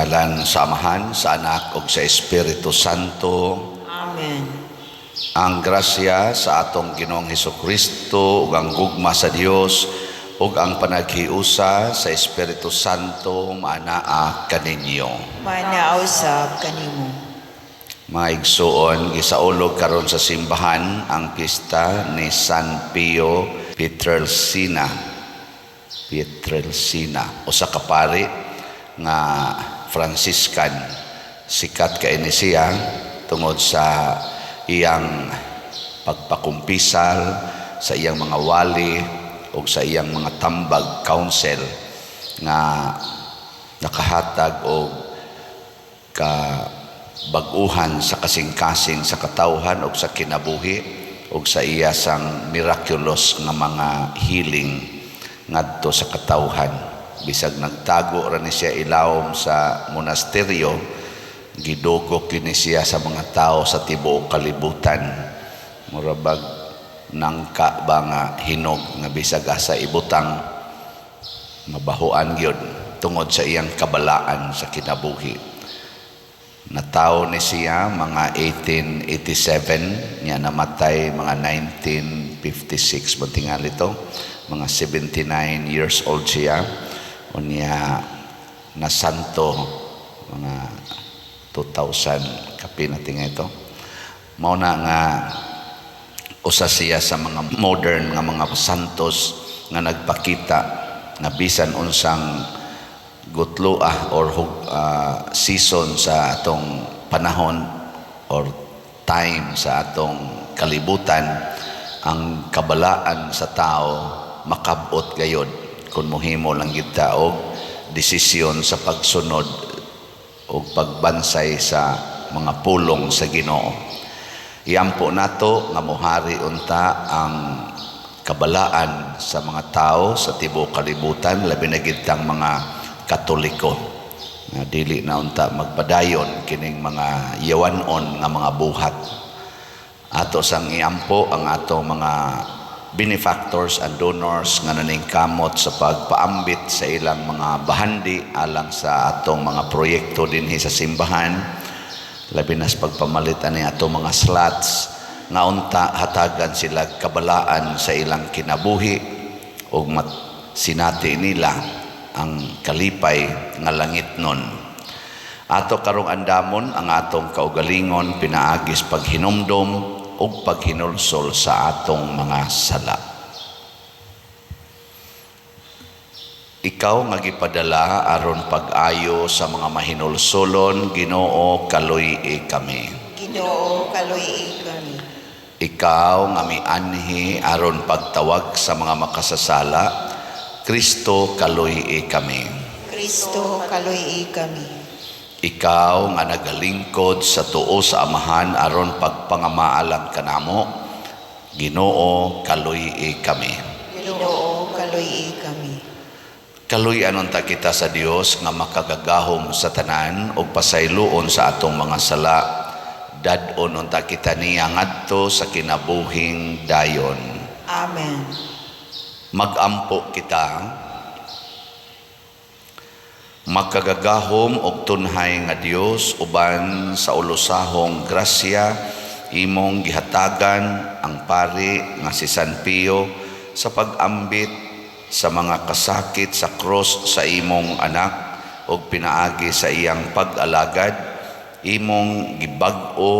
ngalan sa Amahan, sa Anak ug sa Espiritu Santo. Amen. Ang grasya sa atong Ginoong Hesukristo ug ang gugma sa Dios ug ang panaghiusa sa Espiritu Santo maanaa kaninyo. Manausab kanimo. Mga igsuon, gisaulog karon sa simbahan ang pista ni San Pio Pietrelcina. Usa ka pari nga Franciscan. Sikat kaini siya tungod sa iyang pagpakumpisal sa iyang mga wali o sa iyang mga tambag council nga nakahatag o baguhan sa kasing-kasing sa katawhan o sa kinabuhi o sa iya sang miraculous nga mga healing ngadto sa katawhan. Bisag nagtago ra ni siya ilawom sa monasteryo, gidugok kini siya sa mga tao sa tibuok kalibutan. Murabag nangka ba nga hinog nga bisag asa ibutang mabahuan gyud tungod sa iyang kabalaan sa kinabuhi. Natawo ni siya mga 1887, niya namatay mga 1956 buntingal ito, mga 79 years old siya. Unya nasanto mga 2000 kapinati nga ito. Mao na nga usa siya sa mga modern nga mga santos nga nagpakita nga bisan unsang gutloa or season sa atong panahon or time sa atong kalibutan, ang kabalaan sa tao makabot gayod kung mohimo lang gyud ta og desisyon sa pagsunod o pagbansay sa mga pulong sa Ginoo. Iampo nato nga mohari unta ang kabalaan sa mga tao sa tibuok kalibutan, labi na gid tang mga Katoliko nga dili na unta magpadayon kining mga yawanon nga mga buhat. Ato sang iampo ang ato mga benefactors and donors nga naningkamot sa pagpaambit sa ilang mga bahandi alang sa atong mga proyekto dinhi sa simbahan, labi na sa pagpamalit ani atong mga slots nga unta hatagan sila kabalaan sa ilang kinabuhi ug sinati nila ang kalipay nga langit nun. Ato karong andamon ang atong kaugalingon pinaagis paghinumdom ug paghinulsol sa atong mga sala. Ikaw nga gipadala aron pag-ayo sa mga mahinulsolon, Ginoo kaluy-i kami. Ginoo kaluy-i kami. Ikaw nga mianhi aron pagtawag sa mga makasasala, Kristo kaluy-i kami. Kristo kaluy-i kami. Ikaw nga nagalingkod sa tuo sa Amahan aron pagpangamaalam kanamo, Ginoo kaluy-i kami. Ginoo kaluy-i kami. Kaluy-an unta kita sa Dios nga makagagahom sa tanan ug pasayloon sa atong mga sala. Dad-on unta kita niya ngadto sa kinabuhing dayon. Amen. Magampo kita, makagagahom og tunhay nga Dios uban sa ulusahong grasya imong gihatagan ang pari nga si San Pio sa pag-ambit sa mga kasakit sa cross sa imong anak ug pinaagi sa iyang pag-alagad. Imong gibag-o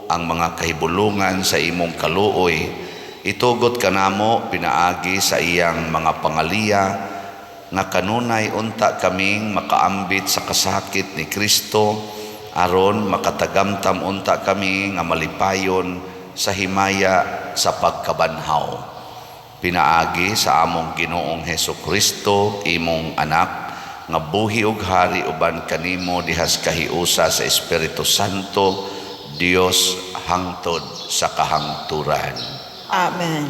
ang mga kahibulungan sa imong kaluoy. Itugot kanamo pinaagi sa iyang mga pangaliya nga kanunay unta kaming makaambit sa kasakit ni Kristo aron makatagamtam unta kami nga malipayon sa himaya sa pagkabanhaw. Pinaagi sa among Ginoong Hesukristo imong anak nga buhi ug hari uban kanimo dihas kahiusa sa Espiritu Santo, Dios hangtod sa kahangturan. Amen.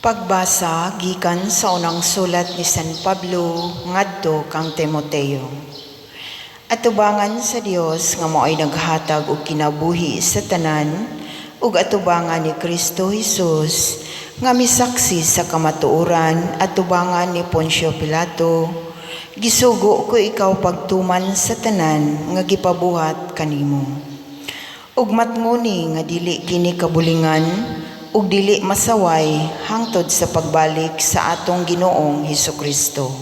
Pagbasa gikan sa unang sulat ni San Pablo ngadto kang Timoteo. Atubangan sa Dios nga mao ay naghatag og kinabuhi sa tanan ug atubangan ni Kristo Jesus nga misaksi sa kamatuoran at tubangan ni Poncio Pilato, gisugo ko ikaw pagtuman sa tanan nga gipabuhat kanimo. Ug matnguni nga dili kini kabulingan ug dili masaway hangtod sa pagbalik sa atong Ginoong Hesukristo.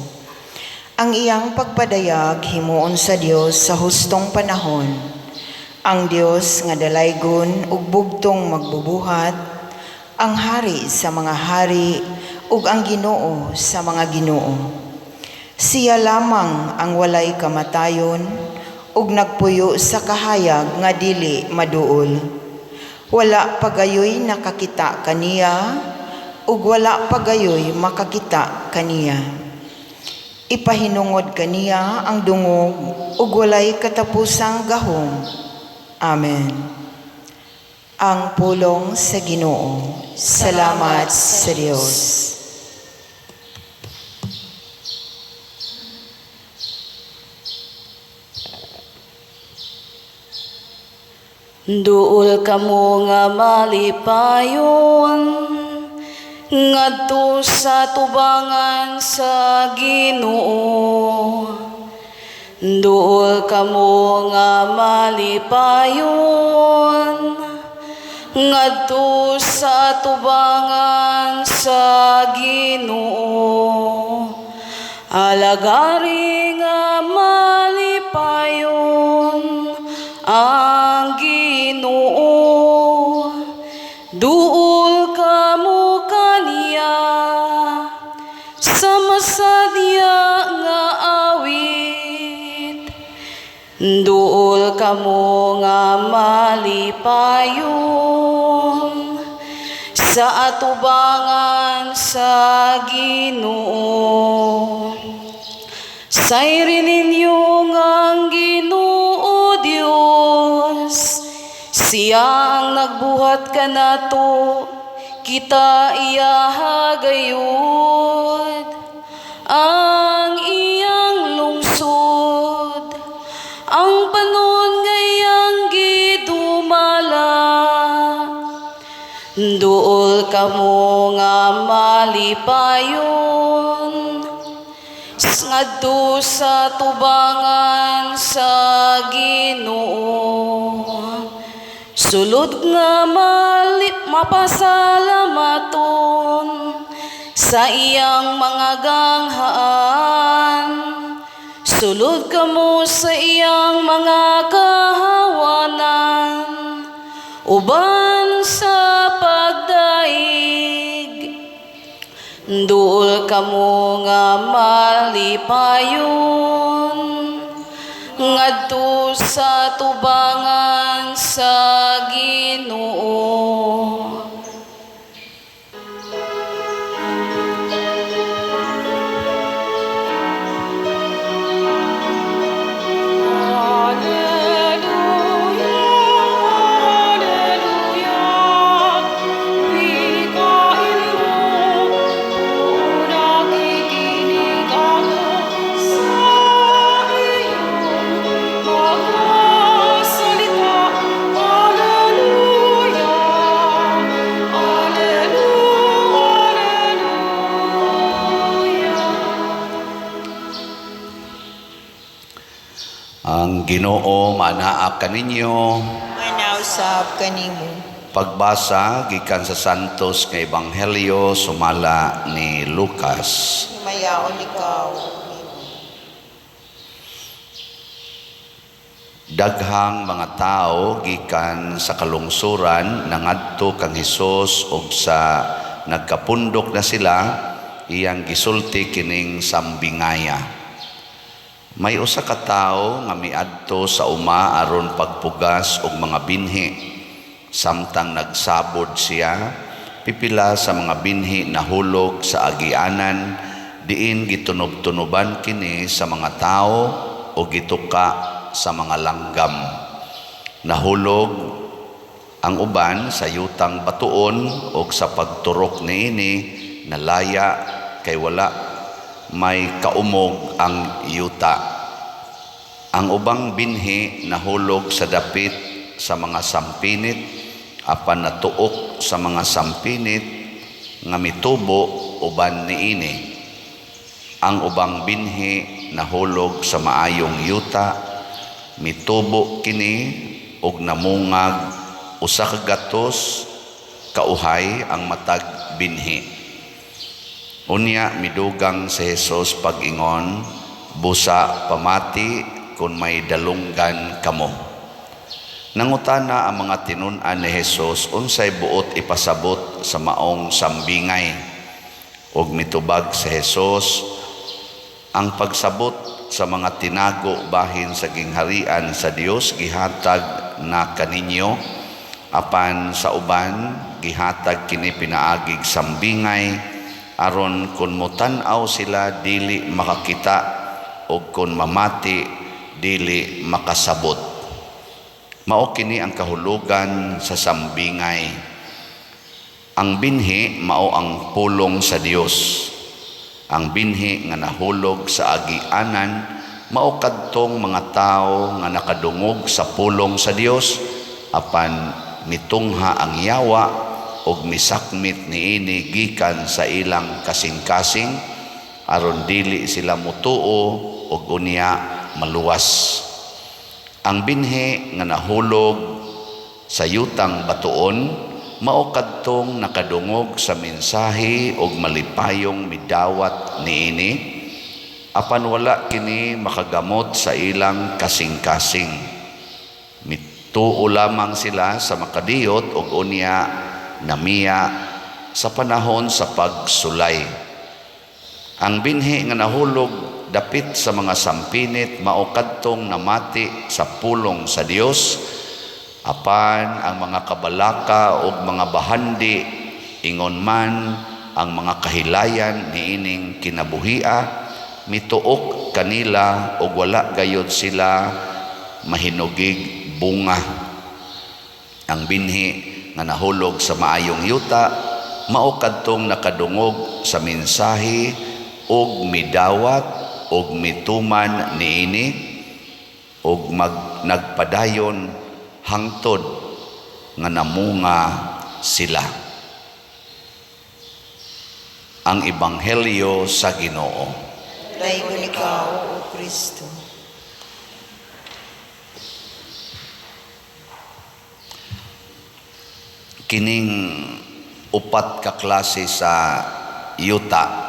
Ang iyang pagpadayag himuon sa Dios sa hustong panahon. Ang Dios nga dalaygon ug bugtong magbubuhat, ang hari sa mga hari ug ang Ginoo sa mga ginoo. Siya lamang ang walay kamatayon ug nagpuyo sa kahayag nga dili maduol. Wala pagayoy nakakita kaniya ug wala pagayoy makakita kaniya. Ipahinungod kaniya ang dungog ug walay katapusang gahom. Amen. Ang pulong sa Ginoo. Salamat sa Dios. Duol kamo nga malipayon ngadto sa tubangan sa Ginoo. Duol kamo nga malipayon ngadto sa tubangan sa Ginoo. Alagari nga malipayon ang Ginoo, duol kamo kaniya sa masadya nga awit. Duol kamo nga malipayon sa atubangan sa Ginoo. Sayri ninyo ngang Ginoo Dios, siyang nagbuhat ka nato, kita iya hagayod. Ang iyang lungsod, ang panon ngayang gidumala. Duol kamo nga malipayon ngadto sa tubangan sa Ginoo. Sulod nga mapasalamaton sa iyang mga ganghaan. Sulod kamo sa iyang mga kahawanan uban sa pagdaig. Duol kamo nga malipayon ngadto sa tubangan sa Ginoo. Ang Ginoo manaa kaninyo. Manausap kanimo. Pagbasa gikan sa Santos nga Ebanghelyo sumala ni Lucas. Himayaon ikaw. Daghang mga tao gikan sa kalungsuran nangadto kang Hesus ug sa nagkapundok na sila iyang gisulti kining sambingaya. May usa ka tawo nga miadto sa uma aron pagpugas og mga binhi. Samtang nagsabod siya, pipila sa mga binhi nahulog sa agianan, diin gitunob-tunoban kini sa mga tao o gituka sa mga langgam. Nahulog ang uban sa yutang batuon o sa pagturok niini nalaya kay wala may kaumog ang yuta. Ang ubang binhi nahulog sa dapit sa mga sampinit, apan natuok sa mga sampinit nga mitubo uban niini. Ang ubang binhi nahulog sa maayong yuta, mitubo kini ug namungag usa ka gatos kauhay ang matag binhi. Unya midugang si Jesus pag-ingon, busa pamati kung may dalunggan kamo. Nangutana ang mga tinun-an ni Jesus unsay buot ipasabot sa maong sambingay. Ug mitubag si Jesus, ang pagsabot sa mga tinago bahin sa gingharian sa Dios gihatag na kaninyo, apan sa uban gihatag kini pinaagig sambingay aron kun mutan-aw sila dili makakita ug kun mamati dili makasabot. Mao kini ang kahulugan sa sambingay. Ang binhi mao ang pulong sa Dios. Ang binhi nga nahulog sa agianan mao kadtong mga tao nga nakadungog sa pulong sa Dios, apan mitungha ang yawa ug misakmit niini gikan sa ilang kasing-kasing aron dili sila mutuo ug unya maluwas. Ang binhi nga nahulog sa yutang batuon mao kadtong nakadungog sa mensahe ug malipayong midawat niini, apan wala kini makagamot sa ilang kasing-kasing. Mituo lamang sila sa makadiyot ug unya namiya sa panahon sa pagsulay. Ang binhi nga nahulog dapit sa mga sampinit mao kadtong namati sa pulong sa Dios, apan ang mga kabalaka ug mga bahandi ingon man ang mga kahilayan niining kinabuhia, mituok kanila ug wala gayud sila mahinugig bunga. Ang binhi nga nahulog sa maayong yuta mao kadtong nakadungog sa mensahe ug midawat ug mituman niini ug nagpadayon hangtod nga namunga sila. Ang Ebanghelyo sa Ginoo. Dayon ikaw, O Kristo. Kining upat ka klase sa yuta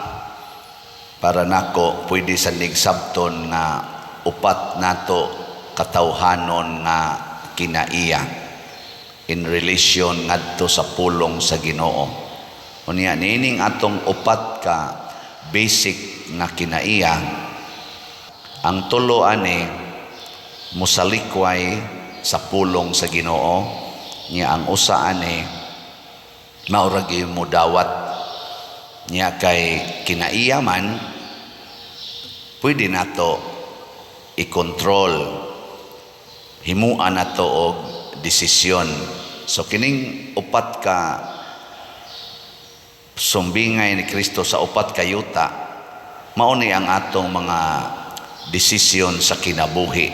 para nako pwede sa nigsabton nga upat nato katawhanon nga kinaiya in relation ngadto sa pulong sa Ginoo. Unya nining atong upat ka basic nga kinaiya, ang tulo ani musalikway sa pulong sa Ginoo, nya ang usa ani maura gyud mudawat. Nya kay kinaiya man pwede nato i-control, himuan nato og desisyon. So kining upat ka sumbingay ni Kristo sa upat ka yuta mao ni ang atong mga desisyon sa kinabuhi.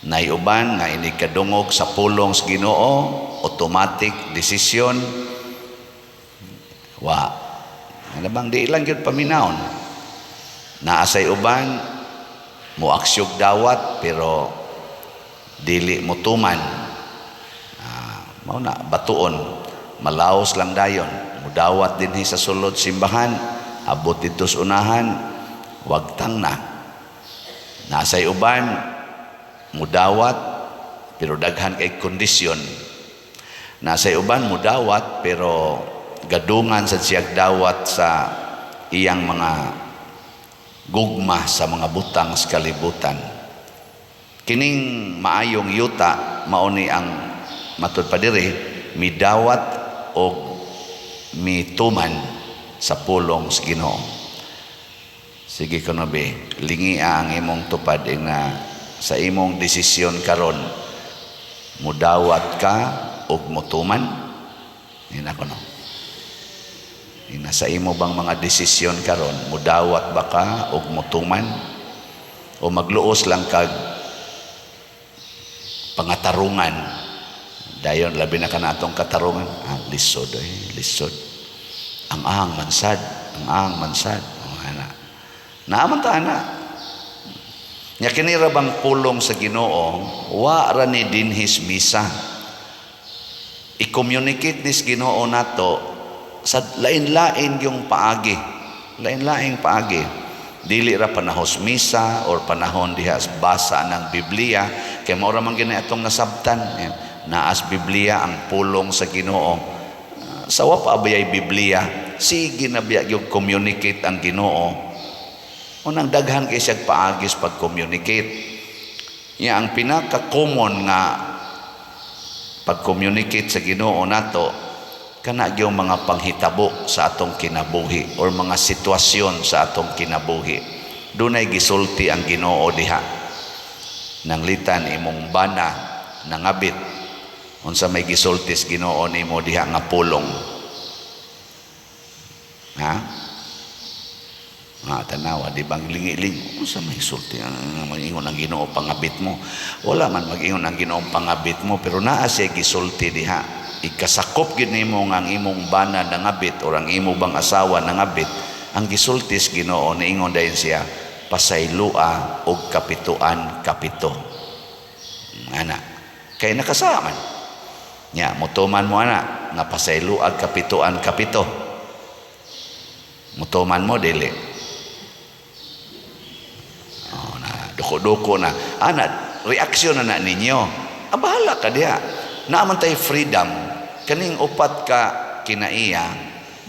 Nay uban nga ini kadungog sa pulong sa Ginoo, automatic desisyon wa ano bang di lang yun paminahon. Naasay uban, muaksyog dawat, pero dili mutuman. Mao na, batuon, malaos lang dayon. Mudawat din sa sulod simbahan, abot dito sa unahan, wagtang na. Naasay uban, mudawat, pero daghan kay kondisyon. Naasay uban, mudawat, pero gadungan sa siyag dawat sa iyang mga gugma sa mga butang sa kalibutan. Kining maayong yuta mao ni ang matud pa diri midawat o mituman sa pulong sa Ginoo. Sige kuno be, lingia ang imong tupad na sa imong desisyon karon mudawat ka og mutuman. Ina kuno. Nasa imo bang mga desisyon karon mudawat ba ka og mutuman o magluos lang kag pangatarungan dayon labi na kanatong katarungan lisod lisod ang mansad, ana. Naaman ta ana. Nya kini ra bang pulong sa Ginoo, wa ra ni dinhis misa. I-communicate nis Ginoo nato sa lain-lain yung paagi. Lain-laing paagi. Dili ra panahos misa or panahon diha basa ng Biblia kay mao ra man gini atong nasabtan. Naas Biblia ang pulong sa Ginoo. Sawa pa bayay Biblia, sige na biya yung communicate ang Ginoo. Unang daghan kay siya paagis pag-communicate. Ya ang pinaka-common nga pag-communicate sa Ginoo nato kana gyud mga panghitabo sa atong kinabuhi or mga sitwasyon sa atong kinabuhi. Dunay gisulti ang Ginoo diha. Nanglitan imong bana nangabit. Unsa may gisultis Ginoo nimo diha nga pulong. Ha? Tanawa, di bang lingi-ling, unsa may sulti ang mag-ingon ang Ginoo pangabit mo? Wala man mag-ingon ang Ginoo pangabit mo, pero naa siya gisulti diha. Ikasakop gid nimo nga ang imong bana nangabit or ang imo bang asawa nangabit, ang gisultis Ginoo niingon dayon siya, pasaylua og kapituan kapito. Ana, kay nakasaman. Nya mutuman mo ana nga pasaylua og kapituan kapito. Mutuman mo dili. Doko-doko na ana reaksyon na ninyo bahala ka diha naaman tay freedom kaning upat ka kinaiya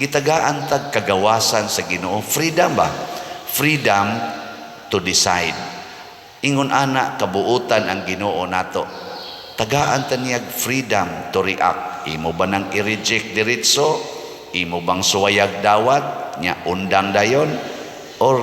gitagaan tag kagawasan sa Ginoo freedom ba freedom to decide ingon ana kabuutan ang Ginoo nato tagaan ta niya freedom to react imo ba nang i-reject diretso imo bang suwayag dawat nya undang dayon or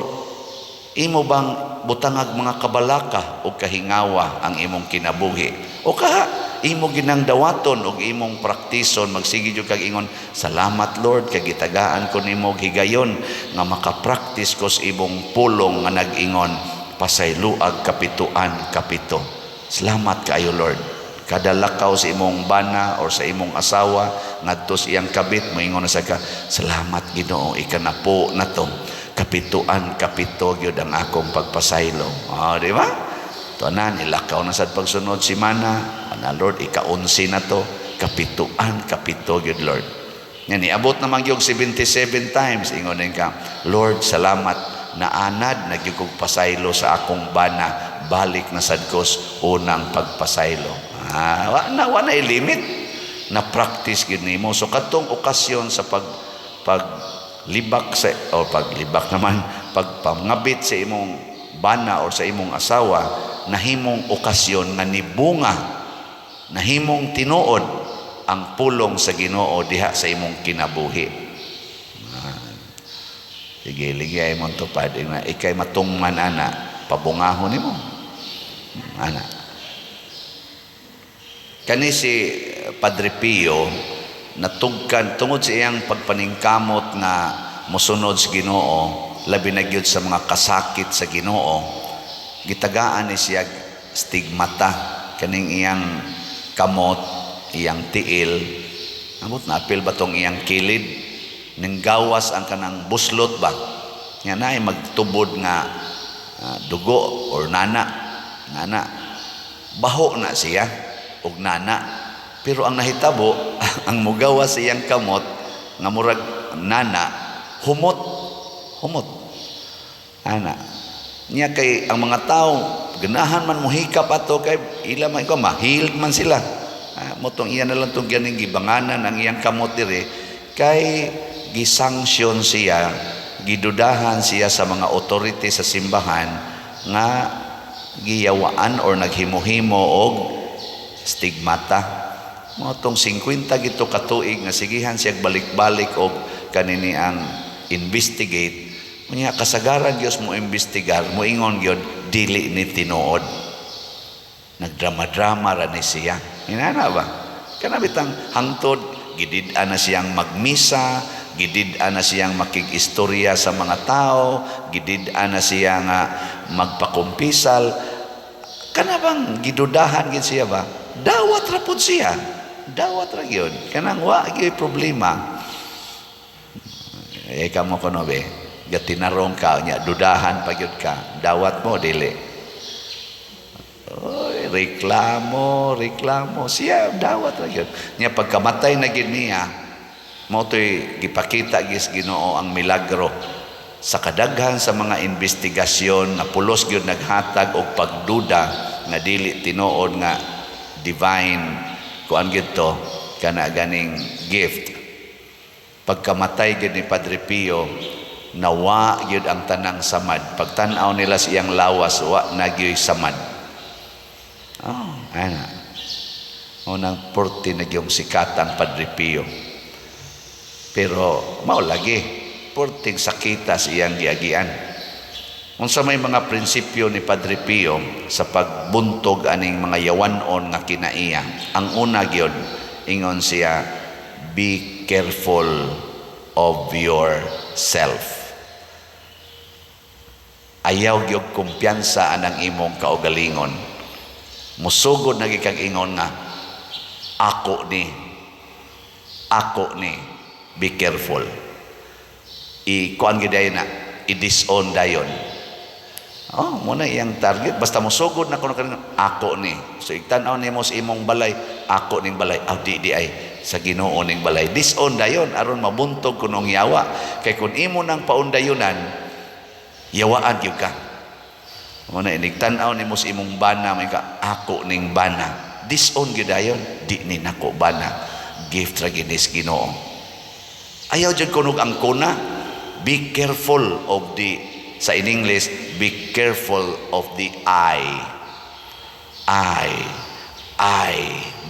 imo bang butangag mga kabalaka o kahingawa ang imong kinabuhi o kaha imo ginang dawaton o imong praktison magsige jud kag ingon salamat Lord kay gitagaan ko nimo higayon nga makapraktis ko sa imong pulong nga nag-ingon pasayloag kapituan kapito salamat kaayo Lord kada lakaw sa imong bana or sa imong asawa ngadto sa iyang kabit moingon na sa ka salamat Ginoo ikanapo nato kapituan kapito gyud ang akong pagpasaylo. Di ba? Tuanan ilakaw na sad pagsunod si mana, ana Lord ika-11 na to, kapituan kapito gyud Lord. Yan iabot naman gyud 77 times ingon ka, Lord salamat naanad na gyud kog pasaylo sa akong bana, balik na sad kos unang pagpasaylo. Wa na limit na practice gyud nimo. So kadtong okasyon sa paglibak sa o paglibak naman pagpangabit sa imong bana o sa imong asawa nahimong okasyon nga nibunga nahimong tinuod ang pulong sa Ginoo diha sa imong kinabuhi. Sige ligay mo tupad na ikay matungman ana pabungahon nimo ana kani si Padre Pio natugkan tungod sa iyang pagpaningkamot nga mosunod sa Ginoo labi na gyud sa mga kasakit sa Ginoo gitagaan ni siya stigmata kaning iyang kamot iyang tiil amot na apil ba tong iyang kilid ning gawas ang kanang buslot ba nya naay magtubod nga dugo or nana baho na siya og nana pero ang nahitabo ang mugawa sa iyang kamot nga murag nana humot ana niya kay ang mga tao ganahan man mohikap ato kay ila man ko mahiled man sila motong iya na lang tong ganing gibanganan ang iyang kamot dire kay gisanksyon siya gidudahan siya sa mga authority sa simbahan nga giyawaan or naghimo-himo og stigmata motong 50 gito katuig nga sigihan siya balik-balik og kanini ang investigate unya kasagaran Dios mo investigar mo ingon gyud dili ni tinuod nagdrama-drama ra ni siya inana ba kana bitang hangtod gidid-an na siyang magmisa gidid-an na siyang makig-istorya sa mga tao gidid-an na siya nga magpakumpisal kana bang gidudahan gid siya ba dawat ra pud siya dawat ra gyud kanang wa gyud problema Kamo kono be, gatinarong ka nya dudahan pagyud ka, dawat mo dili. Oy, reklamo siya dawat ra gyud. Nya pagkamatay na gid niya, mo toy gipakita gis Ginoo ang milagro sa kadaghan sa mga investigasyon na pulos gyud naghatag og pagduda nga dili tinuod nga divine kuan gyud to kana ganing gift. Pagkamatay gyud ni Padre Pio, nawa gyud ang tanang samad. Pagtan-aw nila siyang lawas, wa na gyud samad. Ana. Unang 40 na gyud sikatang Padre Pio. Pero mao lagi, 40 sakita siyang giagian. Unsa may mga prinsipyo ni Padre Pio sa pagbuntog aning mga yawanon nga kinaiya. Ang una gyud ingon siya, be careful of yourself. Ayaw gyud kumpiyansa anang imong kaugalingon. Musugod na gikag ingon nga ako ni, be careful. Kuan gid dayon na i-disown dayon. Muna iyang target. Basta musugod na kuno kanina, ako ni. So igtan-aw nimo sa imong balay, ako ning balay. Di ay sa Ginoo ning balay. Disown dayon aron mabuntog kunong yawa. Kay kun imo nang paundayunan, yawaan gyud ka. Muna inigtan-aw nimo sa imong bana, may ka ako ning bana. Disown gyud dayon, di ni nako bana. Gift ra ginis Ginoo. Ayaw jud kunog ang kuna. Be careful of the, sa in English, be careful of the I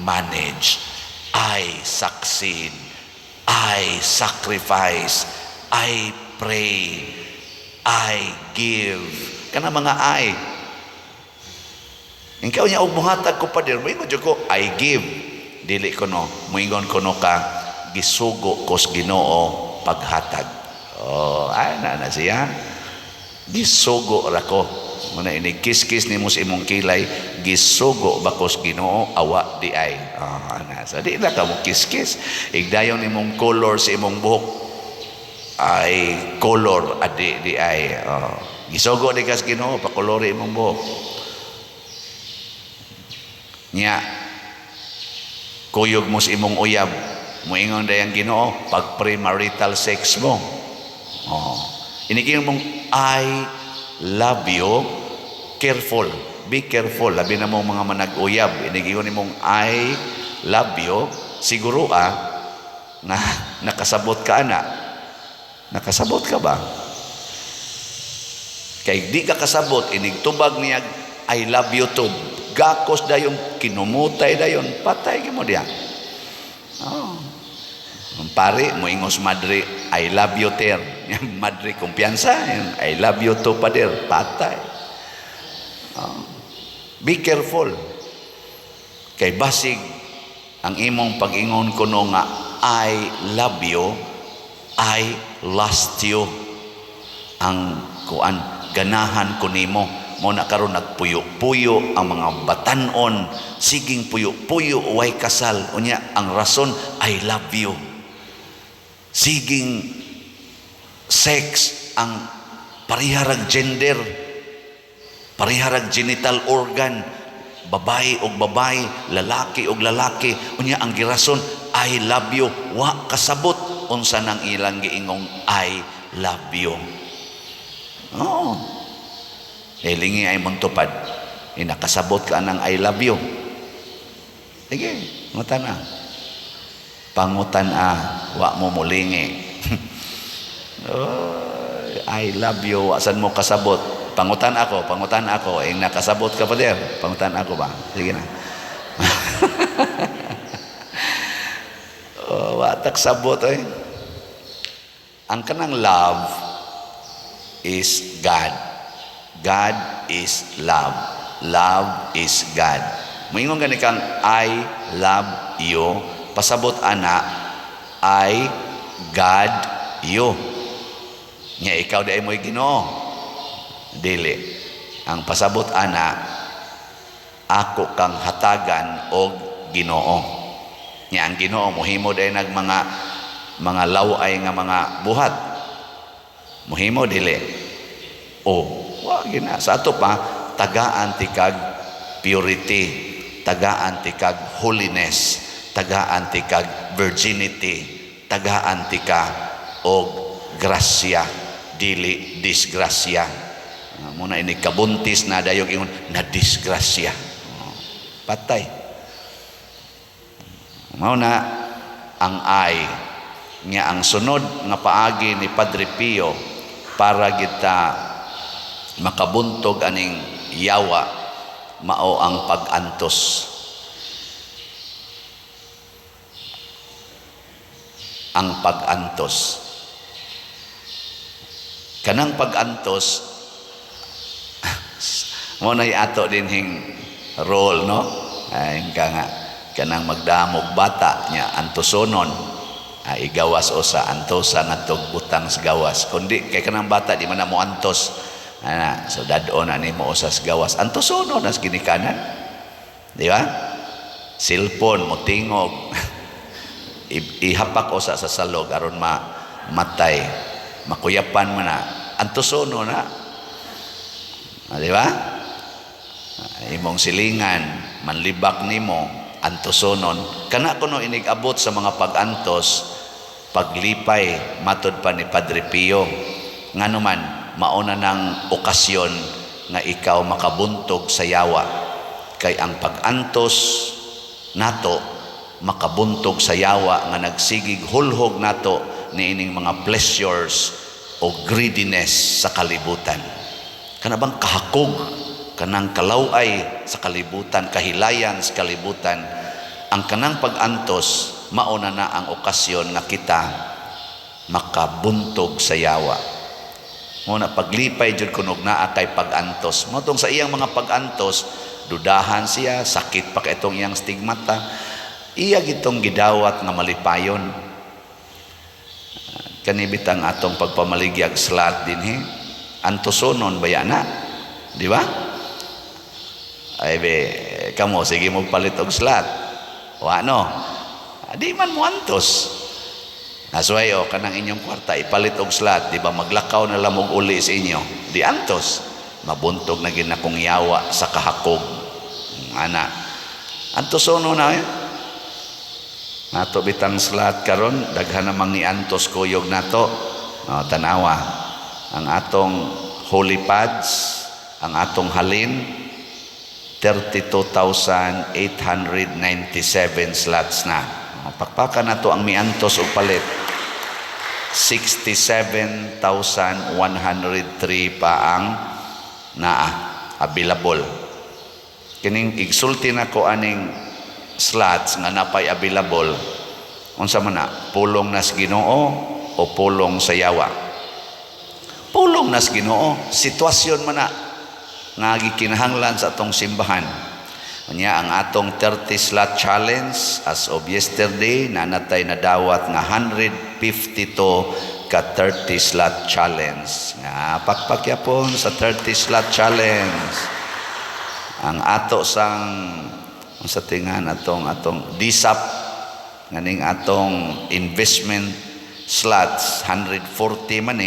manage, I succeed, I sacrifice, I pray, I give. Kana mga I. Ikaw niya og muhatag ko pa dir, moingon jud ko I give. Dili ko no, moingon ko no ka gisugo ko sa Ginoo paghatag. Na siya. Gisugo ra ko. Muna ini kiss-kiss nimo sa imong kilay, gisugo ba ko sa Ginoo, awa di ay. So di na ka mo kiss-kiss. Igdayon nimong color sa imong buhok, ay color adi di ay. Gisugo di ka sa Ginoo, pakolore imong buhok. Nya kuyog mo sa imong uyab, moingon dayang Ginoo pag premarital sex mo. Inigingon mong I love you, careful, be careful. Labi na mong mga manag-uyab, inigingon mong I love you, siguro na nakasabot ka na. Nakasabot ka ba? Kay di ka kasabot, inigtubag niya I love you too. Gakos dayon, kinumutay dayon, patay mo diya. Pare, moingos madre, I love you ter. Madre kumpiyansa, I love you too pader, patay. Be careful. Kay basig ang imong pag-ingon kuno nga I love you, I lost you. Ang kuan ganahan ko nimo mo na karon nagpuyo-puyo ang mga batanon, siging puyo-puyo way kasal unya ang rason I love you. Siging sex ang pariharag gender, pariharag genital organ, babae og babae, lalaki og lalaki, unya ang girason I love you, wa kasabot unsa nang ilang giingong I love you. Lingi ay montupad, inakasabot ka ng I love you. Sige, ngutan pangutan wa mo mulingi. I love you, asan mo kasabot? Pangutan ako, nakasabot ka pa der. Pangutan ako ba? Sige na. Watak sabot Ang kanang love is God. God is love. Love is God. Moingon gani kang I love you, pasabot ana I God you. Nya ikaw di ay mo'y Ginoo. Dili. Ang pasabot ana ako kang hatagan og Ginoo. Nya ang Ginoo mohimo day nag mga laway nga mga buhat. Muhimo dili. Wa gina sa ato pa tagaan ti kag purity, tagaan ti kag holiness, tagaan ti kag virginity, tagaan ti ka og grasya, dili disgrasya. Muna ini kabuntis na dayog ingon na disgrasya. Patay. Mao na ang nga ang sunod nga paagi ni Padre Pio para kita makabuntog aning yawa mao ang pag-antos. Ang pag-antos. Kanang pag-antos mo na ato din hing role, no? Ay nga kanang magdamog bata nya antosonon, igawas o sa antosa ngadtog butang sa gawas. Kundi kay kanang bata di man na mo antos, so dadon ani mo sa gawas antosonon as ginikanan, di ba? Cellphone mo tingog ihapak o sa salog aron matay, makuyapan man na antosonon na, di ba? Imong silingan manlibak nimo antosonon. Kana kuno inig-abot sa mga pag-antos paglipay matod pa ni Padre Pio nganuman mauna ng okasyon nga ikaw makabuntog sa yawa, kay ang pag-antos nato makabuntog sa yawa nga nagsigig hulhog nato niining mga pleasures o greediness sa kalibutan. Kana bang kahakog, kanang kalaway sa kalibutan, kahilayan sa kalibutan. Ang kanang pag-antos mauna na ang okasyon nga kita makabuntog sa yawa. Muna paglipay jud kunog naa kay pag-antos. Motong sa iyang mga pag-antos, dudahan siya, sakit pa kay itong iyang stigmata. Iya gitong gidawat nga malipayon. Kanibitang atong pagpamaligyag slat dinhi. Antosonon baya na, di ba? Ay be, kamo sige mo palit og slat. Wa no. Di man mo antos. Nasway o kanang inyong kwarta ipalit og slat, di ba maglakaw na lamog uli sa inyo. Di antos. Mabuntog na ginakong yawa sa kahakog. Ana. Antosono na eh. Nato bitang slat karon daghan namang ni antos kuyog nato. Tanawa. Ang atong holy pads, ang atong halin 32,897 slots na. Pakpakan na to ang miantos o palit. 67,103 pa ang naa available. Kining igsulti na ko aning slots nga napay available. Unsa man na, pulong nas Ginoo o pulong sa yawa? Pulong nas Ginoo, sitwasyon man na nga gikinahanglan sa atong simbahan. Unya ang atong 30 slot challenge as of yesterday nanatay na dawat nga 152 ka 30 slot challenge. Nga pakpakyapon sa 30 slot challenge. Ang ato sang sa tingan atong DSAP nganing atong investment slots 140 man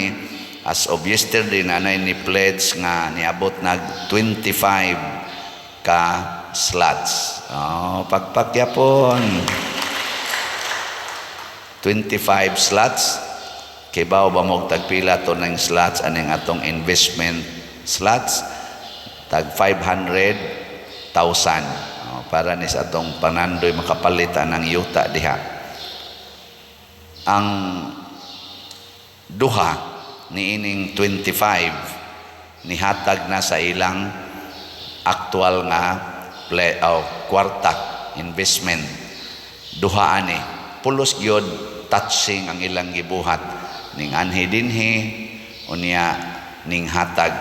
as of yesterday nanay ni pledge nga niabot nag 25 ka slots. Pagpakyapon 25 slots. Kibaw ba mo tagpila to ng slots aning atong investment slots? Tag 500,000 para ni sa atong panandoy makapalitan ng yuta diha. Ang duha niining 25 nihatag na sa ilang aktual nga kwarta investment. Duha ani pulos gyud touching ang ilang gibuhat ning anhi dinhi unya ning hatag.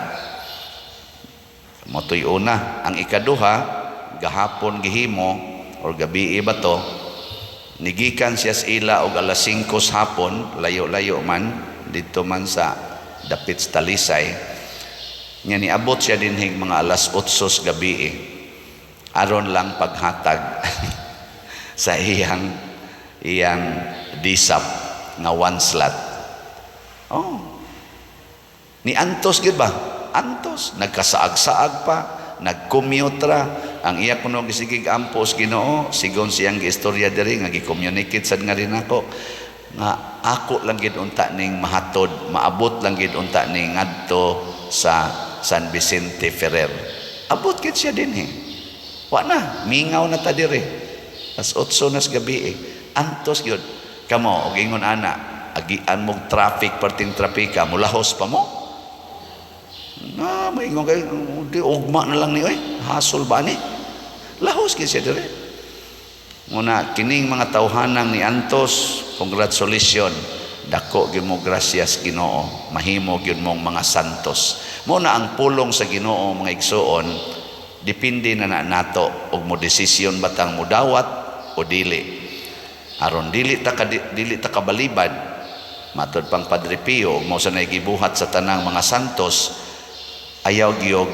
Motoy una ang ikaduha gahapon gihimo or gabi ba to nigikan siya sa ila og alas 5 hapon, layo-layo man dito man sa dapit sa Talisay. Nya niabot siya dinhig mga alas 8 gabi aron lang paghatag sa iyang DSAP nga 1 slot. Ni antos gid ba? Antos, nagkasaag-saag pa, nag-commute ra. Ang iya kuno gisigig ampos Ginoo, sigon siyang giistorya diri nga gi-communicate sad nga rin ako nga ako lang gid unta ning mahatod, maabot lang gid unta ning ngadto sa San Vicente Ferrer. Abot gid siya dinhi. Wa na, mingaw na ta diri. As 8 nas gabi Antos gyud. Kamo og ingon ana, agian mog traffic perting trapika, mulahos pa mo. Na maingon kay di ugma na lang ni oy. Hasol ba ni? Lahos gid siya diri. Muna kining mga tawhanang ni Antos, congratulations. Dako gyud mo gracias Ginoo. Mahimo gyud mong mga santos. Muna ang pulong sa Ginoo mga igsoon, depende na nato og mo desisyon batang mudawat o dili. Aron dili ta kabalibad, matud pang Padre Pio mo sa gibuhat sa tanang mga santos, ayaw gyud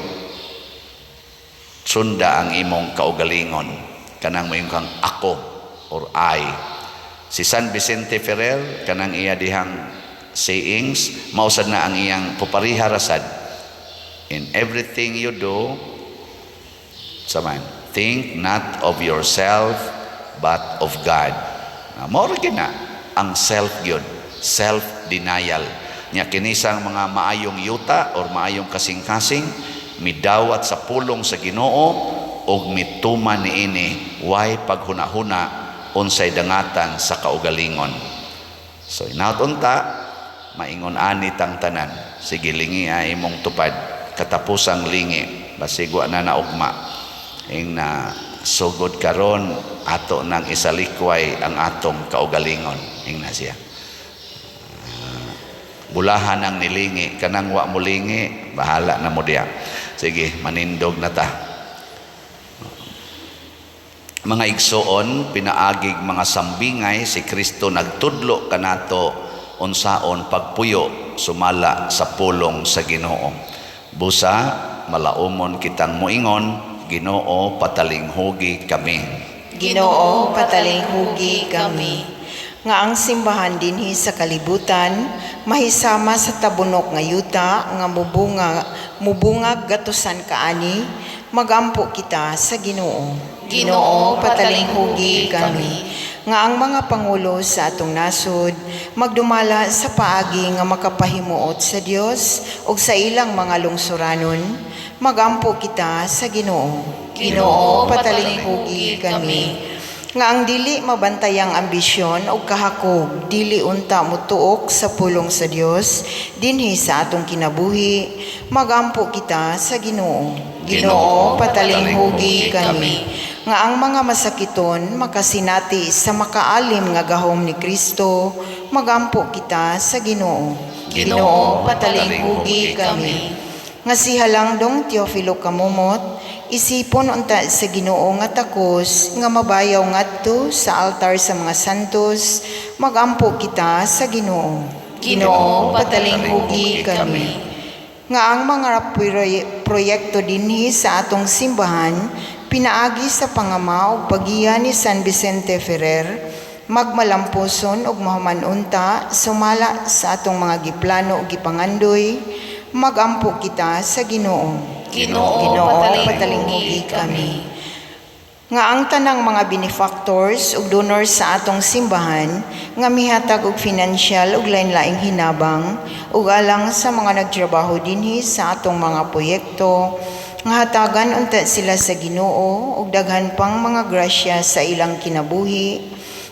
sunda ang imong kaugalingon, kanang mayong kang ako or I. Si San Vicente Ferrer, kanang iya dihang sayings, mausad na ang iyang pupariha rasad. In everything you do, think not of yourself but of God. Mao gyud na ang self gyud, self-denial. Nya kinisang mga maayong yuta or maayong kasing-kasing midawat sa pulong sa Ginoo og mituman niini way paghuna-huna unsay dangatan sa kaugalingon. So inaut-unta maingon ani tang tanan, sige lingi ay imong tupad katapusang lingi basig wa na naugma ing na sugod karon ato nang isalikway ang atong kaugalingon ing na siya. Bulahan ang nilingi, kanang wa mulingi, bahala na mo diya. Sige, manindog na ta. Mga igsoon, pinaagig mga sambingay, si Kristo nagtudlo kanato unsaon pagpuyo sumala sa pulong sa Ginoo. Busa, malaumon kitang muingon, Ginoo patalinghugi kami. Ginoo patalinghugi kami. Nga ang simbahan dinhi sa kalibutan mahisama sa tabunok nga yuta nga mubungag gatusan kaani, magampo kita sa Ginoo. Ginoo patalinghugi kami. Nga ang mga pangulo sa atong nasod magdumala sa paagi nga makapahimuot sa Dios ug sa ilang mga lungsuranon, magampo kita sa Ginoo. Ginoo patalinghugi kami. Nga ang dili mabantayang ambisyon o kahakog, dili unta mutuok sa pulong sa Dios dinhi sa atong kinabuhi, magampo kita sa Ginoo. Ginoo patalinghugi kami. Nga ang mga masakiton makasinati sa makaalim nga gahom ni Kristo, magampo kita sa Ginoo. Ginoo patalinghugi kami. Nga si Halangdong Teofilo Kamumot, isipon unta sa Ginoo nga takos nga mabayaw ngadto sa altar sa mga santos, magampo kita sa Ginoo. Ginoo patalinghugi kami. Nga ang mga proyekto dinhi sa atong simbahan pinaagi sa pangama ug pagiya ni San Vicente Ferrer, magmalampuson ug mahumanunta sumala sa atong mga giplano ug gipangandoy, magampo kita sa Ginoo. Ginoo patalinghugi kami. Nga ang tanang mga benefactors ug donors sa atong simbahan nga mihatag og financial ug lain-laing hinabang ug alang sa mga nagtrabaho dinhi sa atong mga proyekto, nga hatagan unta sila sa Ginoo ug daghan pang mga grasya sa ilang kinabuhi,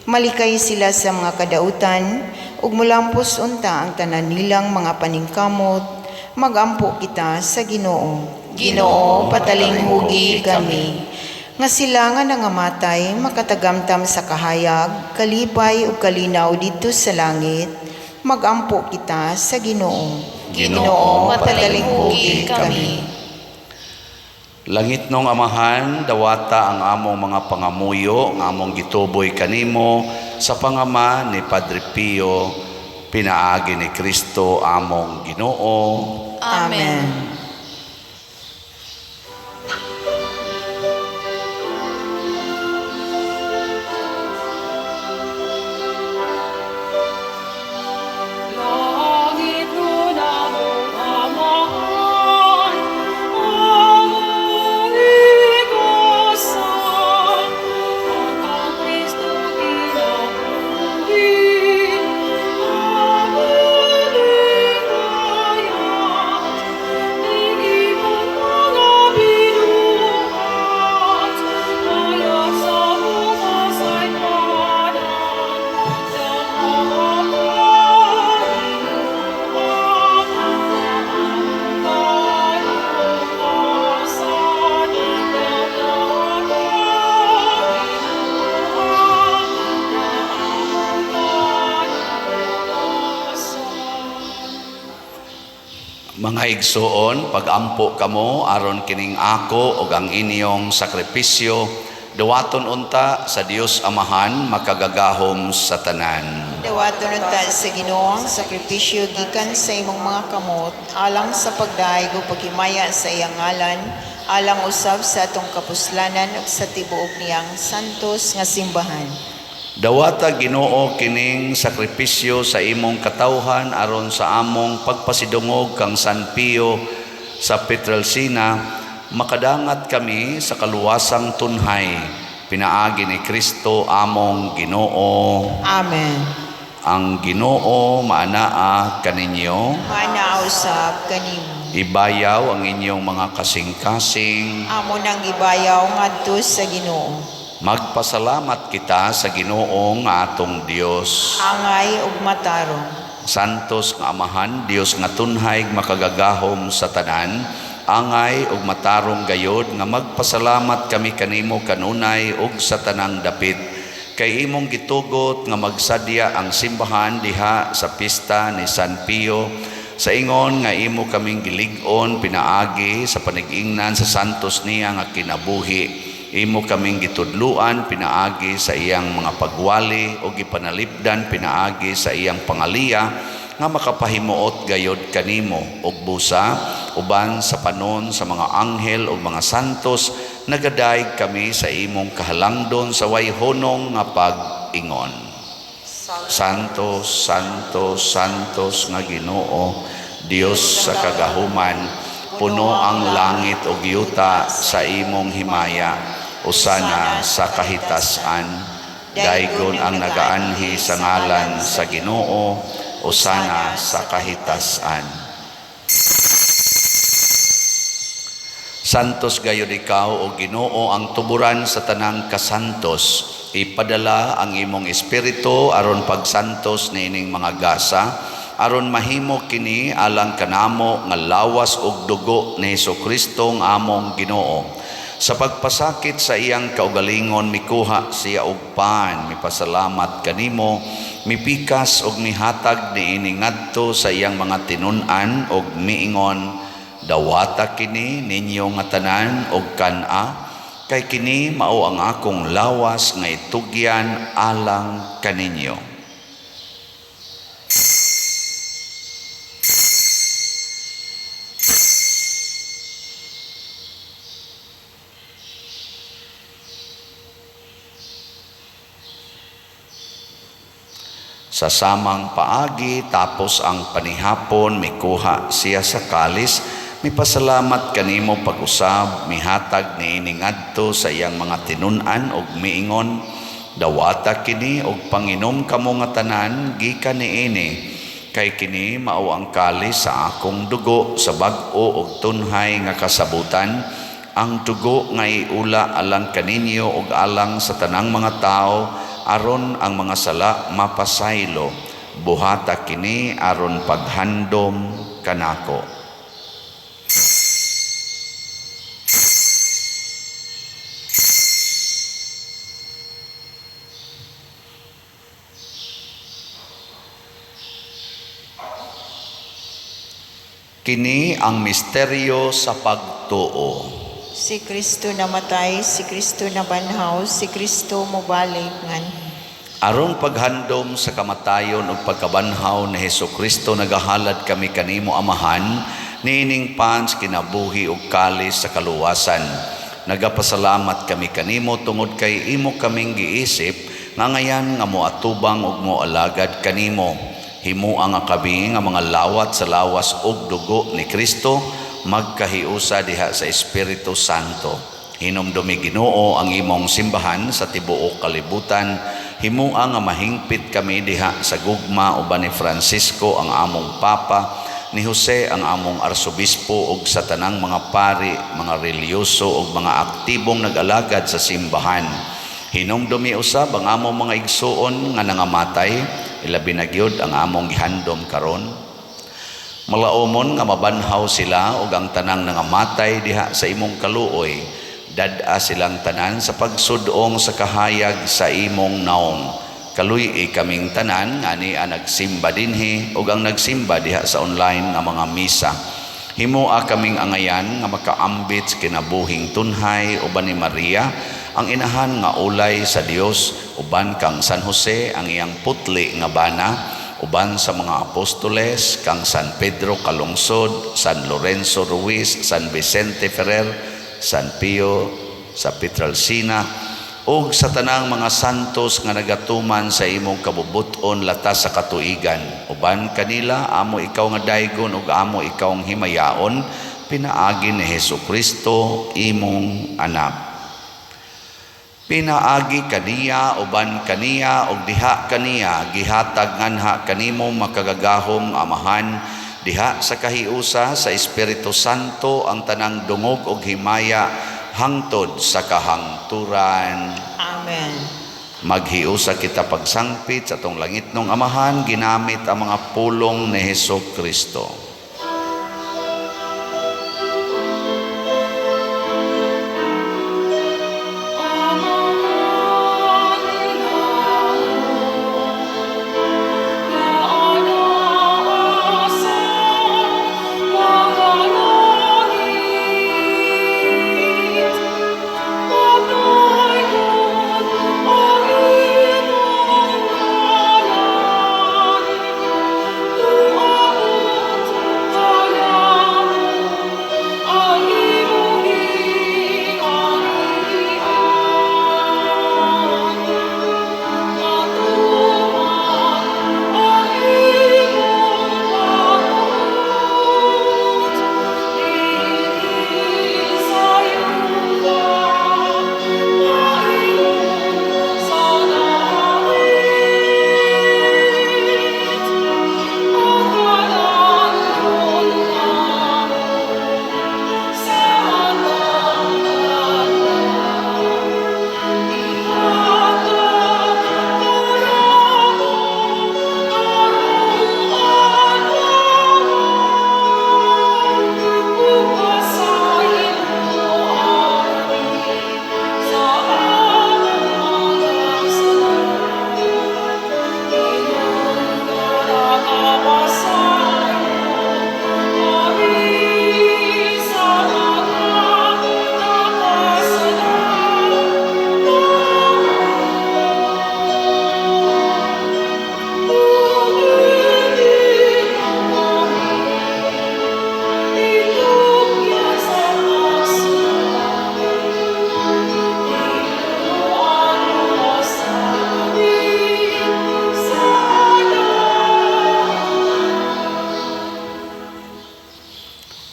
malikay sila sa mga kadautan ug mulampos unta ang tanan nilang mga paningkamot, magampo kita sa Ginoo. Ginoo patalinghugi kami. Nga sila nga nangamatay makatagamtam sa kahayag, kalipay ug kalinaw dito sa langit, magampo kita sa Ginoo. Ginoo patalinghugi kami. Langit nung Amahan, dawata ang among mga pangamuyo, ang among gituboy kanimo, sa pangama ni Padre Pio, pinaagi ni Kristo among Ginoo. Amen. Langit nun among Mga igsoon, pagampo kamo aron kining ako ug ang inyong sakripisyo, dawaton unta sa Dios Amahan makagagahom sa tanan. Dawaton unta sa Ginoo ang sakripisyo gikan sa imong mga kamot alang sa pagdaig ug paghimaya sa iyang ngalan, alang usab sa atong kapuslanan ug sa tibuok niyang santos nga simbahan. Dawata Ginoo kining sakripisyo sa imong katawhan aron sa among pagpasidungog kang San Pio sa Pietrelcina, makadangat kami sa kaluwasang tunhay. Pinaagi ni Kristo among Ginoo. Amen. Ang Ginoo maanaa kaninyo. Mana usab kanimo. Ibayaw ang inyong mga kasing-kasing. Amo nang ibayaw ngadto sa Ginoo. Magpasalamat kita sa Ginoo nga atong Dios. Angay ug matarong. Santos nga Amahan, Dios nga tunhay makagagahom sa tanan, angay ug matarong gayod nga magpasalamat kami kanimo kanunay ug sa tanang dapit. Kay imong gitugot nga magsadya ang simbahan diha sa pista ni San Pio, sa ingon nga imo kaming gilig-on pinaagi sa panig-ingnan sa santos niya nga kinabuhi. Imo kaming gitudluan pinaagi sa iyang mga pagwali o gipanalipdan pinaagi sa iyang pangaliya nga makapahimuot gayod kanimo ug busa uban sa panon sa mga anghel ug mga santos nagadayeg kami sa imong kahalangdon sa way honong nga pag-ingon. Santos, Santos, Santos nga Ginoo, Dios sa kagahuman, puno ang langit ug yuta sa imong himaya. Usana sa kahitasan, daygon ang nagaanhi sa ngalan sa Ginoo, usana sa kahitasan. Santos gayud ikaw o Ginoo ang tuburan sa tanang kasantos. Ipadala ang imong espiritu aron pagsantos niining mga gasa, aron mahimo kini alang kanamo nga lawas ug dugo ni Hesukristo nga among Ginoo. Sa pagpasakit sa iyang kaugalingon mikuha siya og pan, mipasalamat kanimo, mipikas og mihatag niini ngadto sa iyang mga tinun-an og miingon, dawata kini ninyo nga tanan og kan-a, kay kini mao ang akong lawas nga itugyan alang kaninyo. Sa samang paagi tapos ang panihapon mikuha siya sa kalis, mipasalamat kanimo pag-usab, mihatag niini ngadto sa iyang mga tinun-an og miingon, dawata kini og panginom kamo nga tanan gikan niini, kay kini mao ang kalis sa akong dugo sa bag-o og tunhay nga kasabutan, ang dugo nga iula alang kaninyo og alang sa tanang mga tao, aron ang mga sala mapasaylo, buhata kini aron paghandom kanako. Kini ang misteryo sa pagtuo. Si Kristo namatay, si Kristo nabanhaw, si Kristo mobalik ngan. Aron paghandom sa kamatayon ug pagkabanhaw ni Hesukristo nagahalad kami kanimo Amahan, niining pans kinabuhi ug kalis sa kaluwasan. Nagapasalamat kami kanimo tungod kay imo kaming giisip nga ngayan nga moatubang ug moalagad kanimo. Himuang nga kami nga mga lawat sa lawas ug dugo ni Kristo magkahiusa diha sa Espiritu Santo. Hinumdumi Ginoo ang imong simbahan sa tibuok kalibutan. Himuang nga mahingpit kami diha sa gugma uban ni Francisco ang among Papa, ni Jose ang among Arsobispo ug sa tanang mga pari, mga reliyoso ug mga aktibong nag-alagad sa simbahan. Hinumdumi usab ang among mga igsuon nga nangamatay, ilabi na gyud ang among gihandom karon. Malaumon nga mabanhaw sila ug ang tanang nangamatay diha sa imong kaluoy, dad-a silang tanan sa pagsudong sa kahayag sa imong naong. Kaluy kaming tanan nga niya nagsimba dinhi ug ang nagsimba diha sa online nga mga misa. Himoa kaming angayan nga makaambit sa kinabuhing tunhay uban ni Maria, ang inahan nga ulay sa Dios, uban kang San Jose ang iyang putli nga bana, uban sa mga apostoles kang San Pedro Calungsod, San Lorenzo Ruiz, San Vicente Ferrer, San Pio sa Pietrelcina, ug sa tanang mga santos nga nagatuman sa imong kabubuton latas sa katuigan. Uban kanila amo ikaw nga daygon ug amo ikaw ang himayaon, pinaagi ni Hesukristo imong anak. Pinaagi kaniya uban kaniya ug diha kaniya gihatag nganha kanimo makagagahom amahan, diha sa kahiusa sa Espiritu Santo ang tanang dungog ug himaya hangtod sa kahangturan. Amen. Maghiusa kita pagsangpit sa atong langitnong amahan ginamit ang mga pulong ni Hesukristo.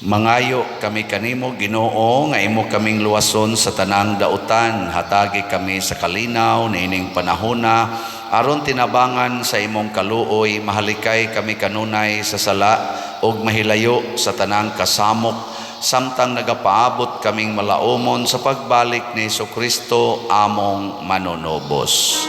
Mangayo kami kanimo Ginoo nga imo kaming luwason sa tanang dautan, hatagi kami sa kalinaw niining panahona aron tinabangan sa imong kaluoy, mahalikay kami kanunay sa sala ug mahilayo sa tanang kasamok, samtang nagapaabot kaming malaumon sa pagbalik ni Hesukristo among manunubos.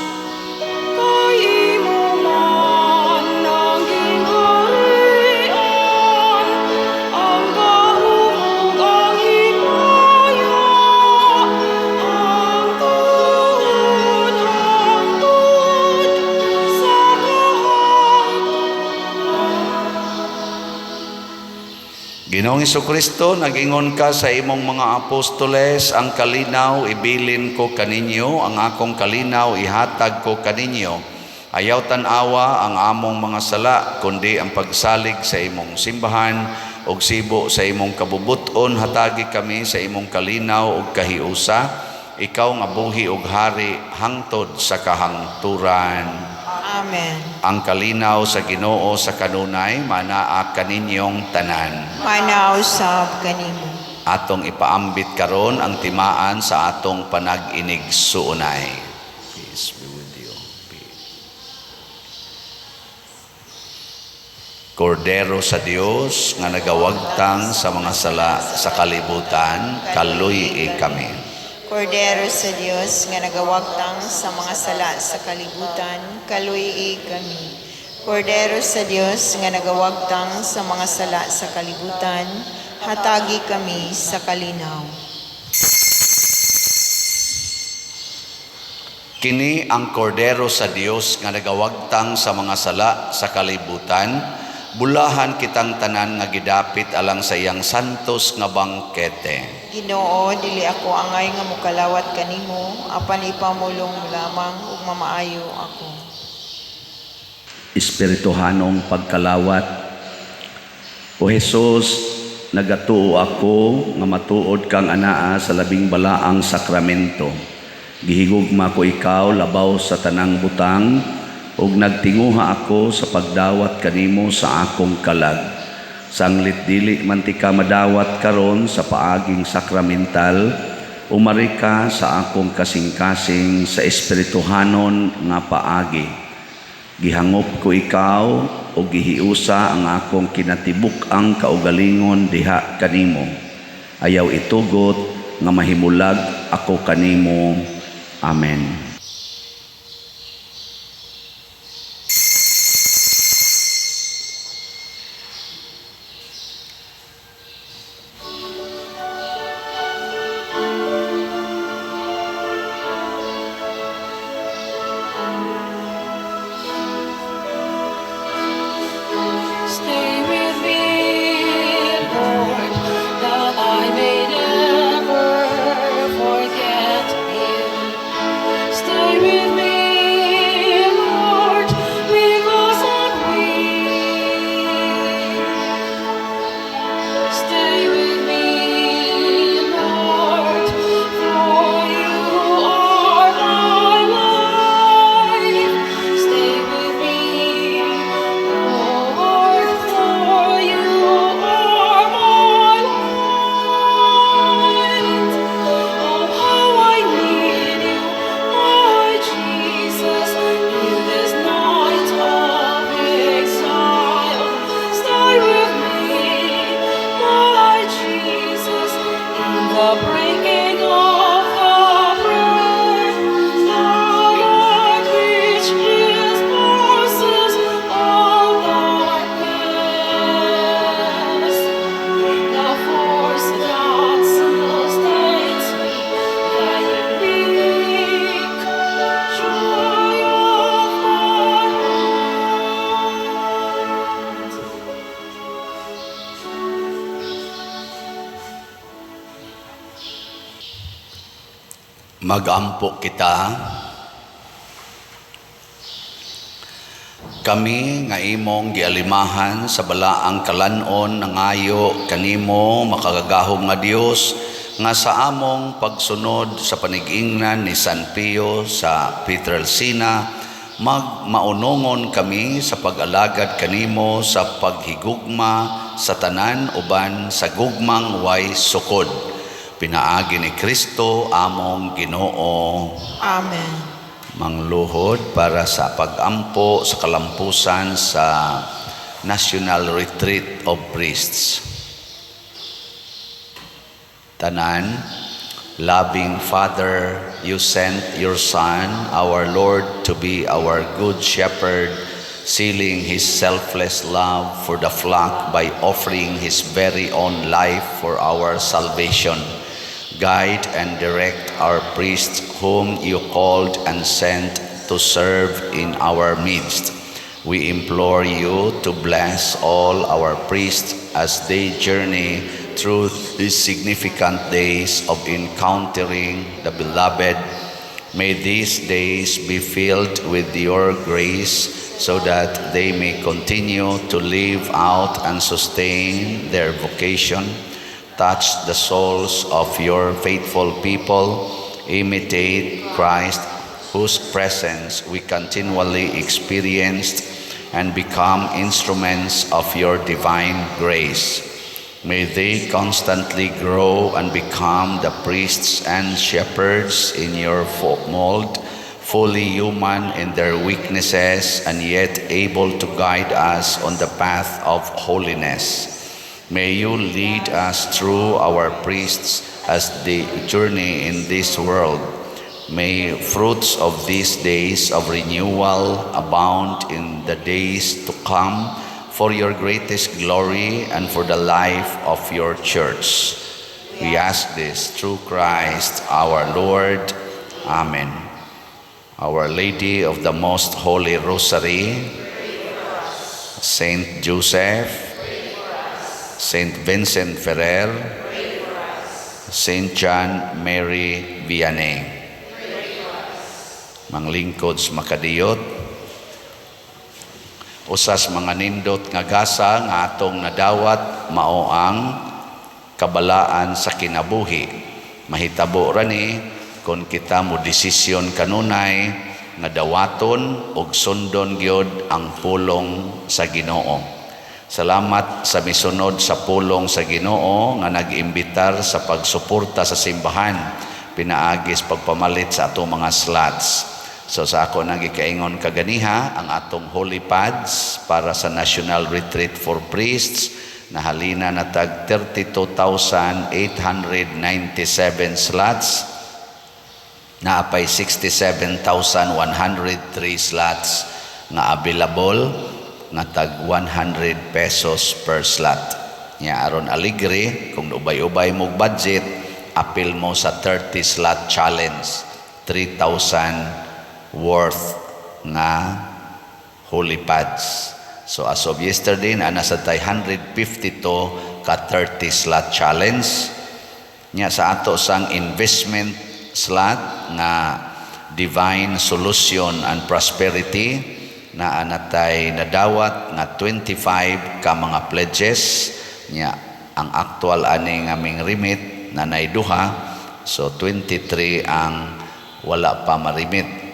Ginoong Hesukristo, nag-ingon ka sa imong mga apostoles, ang kalinaw ibilin ko kaninyo, ang akong kalinaw ihatag ko kaninyo. Ayaw tanawa ang among mga sala, kundi ang pagsalig sa imong simbahan, og sibo sa imong kabubuton, hatagi kami sa imong kalinaw ug kahiusa, ikaw nga buhi ug hari hangtod sa kahangturan. Amen. Ang kalinaw sa Ginoo sa kanunay, manaa kaninyong tanan. Manausab kanimo. Atong ipaambit karon ang timaan sa atong panag-inig suunay. Peace be with you. Kordero sa Dios nga nagawagtang sa mga sala sa kalibutan, kaluy kami. Kordero sa Dios nga nagawagtang sa mga sala sa kalibutan, kaluy kami. Kordero sa Dios nga nagawagtang sa mga sala sa kalibutan, hatagi kami sa kalinaw. Kini ang kordero sa Dios nga nagawagtang sa mga sala sa kalibutan, bulahan kitang tanan nga gidapit alang sa iyang santos nga bangkete. Ginoo, dili ako angay nga mukalawat kanimo, apan ipamulong mo lamang ug mamaayo ako. Espirituhanong pagkalawat. O Jesus, nagatuo ako nga matuod kang anaa sa labing balaang sakramento. Gihigugma ko ikaw labaw sa tanang butang, ug nagtinguha ako sa pagdawat kanimo sa akong kalag. Sanglit dili man ti ka madawat karon sa paaging sakramental, umari ka sa akong kasing-kasing sa espirituhanon nga paagi. Gihangop ko ikaw o gihiusa ang akong kinatibuk-ang kaugalingon diha kanimo. Ayaw itugot nga mahimulag ako kanimo. Amen. Stay with me, Lord, that I may never forget you. Stay with me, Lord, because I'm weak. Stay with me, Lord, for you are my life. Stay with me, Lord, for you are my light. Oh, how I need you, my Jesus, in this night of exile. Stay with me, my Jesus, in the breaking of the bread. The light which disperses all darkness. The force that sustains me, the unique joy of my heart. Magampo kita. Kami nga imong gialimahan sa balaang kalanon nangayo kanimo makagagahom nga Dios nga sa among pagsunod sa panigingnan ni San Pio sa Pietrelcina, magmaunongon kami sa pag-alagad kanimo sa paghigugma sa tanan uban sa gugmang way sukod. Pinaagi ni Kristo among Ginoo. Amen. Mangluhod para sa pagampo sa kalampusan sa National Retreat of Priests. Tanan, loving Father, you sent your Son, our Lord, to be our good shepherd, sealing his selfless love for the flock by offering his very own life for our salvation. Guide and direct our priests whom you called and sent to serve in our midst. We implore you to bless all our priests as they journey through these significant days of encountering the Beloved. May these days be filled with your grace so that they may continue to live out and sustain their vocation. Touch the souls of your faithful people. Imitate Christ, whose presence we continually experienced, and become instruments of your divine grace. May they constantly grow and become the priests and shepherds in your mold, fully human in their weaknesses and yet able to guide us on the path of holiness. May you lead us through our priests as they journey in this world. May fruits of these days of renewal abound in the days to come for your greatest glory and for the life of your church. We ask this through Christ our Lord. Amen. Our Lady of the Most Holy Rosary, Saint Joseph, Saint Vincent Ferrer, Saint John Mary Vianney. Manglingkod sa makadiyot, usas mga nindot nga gasa nga atong nadawat mao ang kabalaan sa kinabuhi. Mahitabo ra ni kung kita mo desisyon kanunay nga dawaton og sundon gyud ang pulong sa Ginoo. Salamat sa misunod sa pulong sa Ginoo nga nag-imbitar sa pagsuporta sa simbahan pinaagis pagpamalit sa atong mga slots. So sa ako nang gikaingon kaganiha ang atong holy pads para sa National Retreat for Priests na halina na tag 32,897 slots, naapay 67,103 slots nga available nga tag 100 pesos per slot. Nya aron aligre kung ubay-ubay mo budget, apil mo sa 30 slot challenge, 3,000 worth nga holy pads. So as of yesterday na nasa 152 ka 30 slot challenge. Nya sa ato sang investment slot nga Divine Solution and Prosperity na anatay nadawat nga 25 ka mga pledges. Nya ang actual ani nga ming remit na naiduha, so 23 ang wala pa marimit.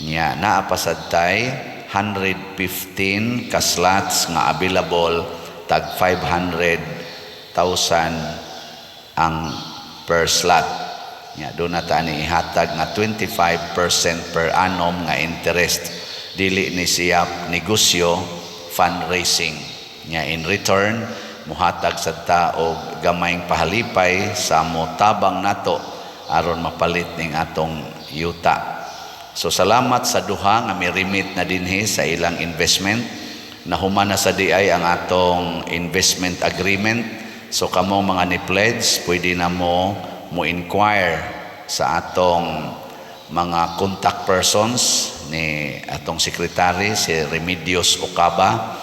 Nya naapasad tay 115 ka slots nga available, tag 500,000 ang per slot. Nya do na ta ni ihatag nga 25% per annum nga interest. Dili ni siya negosyo, fundraising. Nya in return muhatag sa ta og gamayng pahalipay sa motabang nato aron mapalit ning atong yuta. So salamat sa duha nga mirimit na dinhi sa ilang investment. Nahuman na sa diay ang atong investment agreement. So kamo mga ni-pledge, pwede na mo inquire sa atong mga contact persons ni atong secretary si Remedios Ocaba,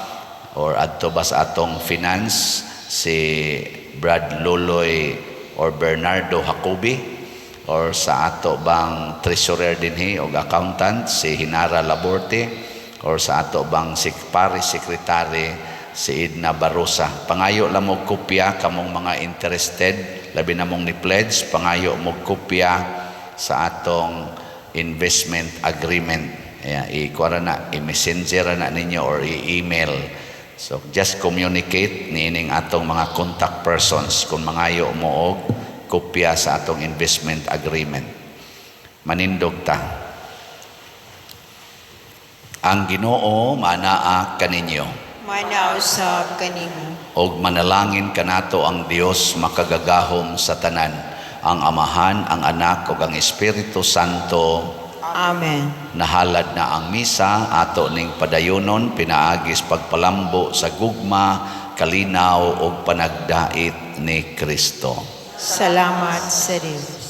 or adto ba sa atong finance si Brad Loloy or Bernardo Jacobi, or sa ato bang treasurer dinhi o accountant si Hinara Laborte, or sa ato bang Paris Secretary si Edna Barosa. Pangayo lang mo kopya kamong mga interested, labi na mong ni-pledge, pangayo mo kopya sa atong investment agreement. I-kuara na, i-messenger na ninyo or i-email. So just communicate niining atong mga contact persons kung mangayo mo og kopya sa atong investment agreement. Manindog ta. Ang Ginoo manaa kaninyo. Manausab kanimo. Og manalangin kanato ang Dios makagagahom sa tanan, ang Amahan, ang Anak ug ang Espiritu Santo. Amen. Nahalad na ang misa ato ning padayonon pinaagis pagpalambo sa gugma, kalinaw ug panagdait ni Kristo. Salamat sa Dios.